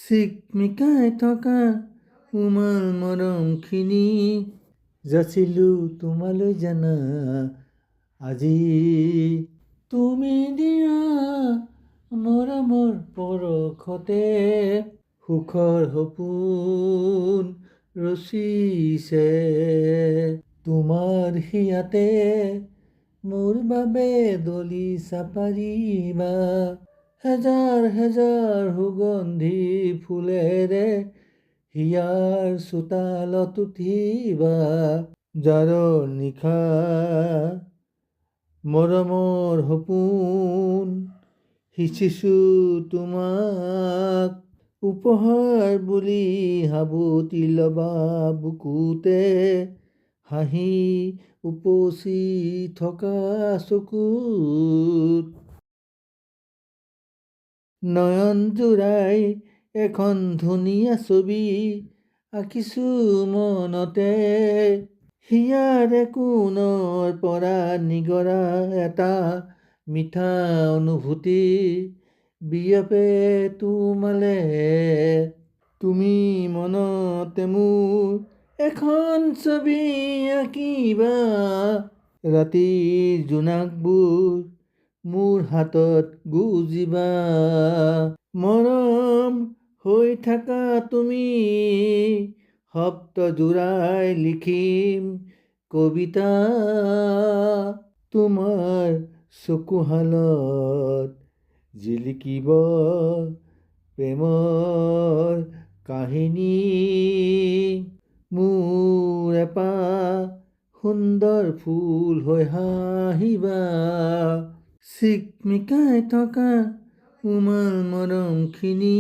চিকমিকাই থকা উমাল মৰমখিনি যাচিলোঁ তোমালৈ জানা আজি। তুমি দিয়া মৰমৰ পৰশতে সুখৰ সপোন ৰচিছে। তোমাৰ হিয়াতে মোৰ বাবে দলিচা পাৰিবা, হেজাৰ হেজাৰ সুগন্ধি ফুলেৰে হিয়াৰ চোতালত উঠিবা। জাৰৰ নিশা মৰমৰ সপোন সিঁচিছোঁ তোমাক, উপহাৰ বুলি সাবটি ল'বা বুকুতে হাঁহি উপচি থকা চকুত। নয়ন জোৰাই এখন ধুনীয়া ছবি আঁকিছোঁ মনতে, হিয়াৰে কোণৰ পৰা নিগৰা এটা মিঠা অনুভূতি বিয়পে তোমালে। তুমি মনতে মোৰ এখন ছবি আঁকিবা, ৰাতিৰ জোনাকবোৰ মোৰ হাতত গুজিবা। মৰম হৈ থাকা তুমি, শব্দ জোৰাই লিখিম কবিতা। তোমাৰ চকুহালত জিলিকিব প্ৰেমৰ কাহিনী। মোৰ এপাহ সুন্দৰ ফুল হৈ হাঁহিবা। চিকমিকাই থকা উমাল মৰমখিনি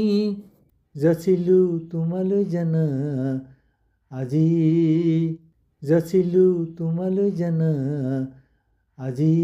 যাচিলোঁ তোমালৈ জানা আজি। যাচিলোঁ তোমালৈ জানা আজি।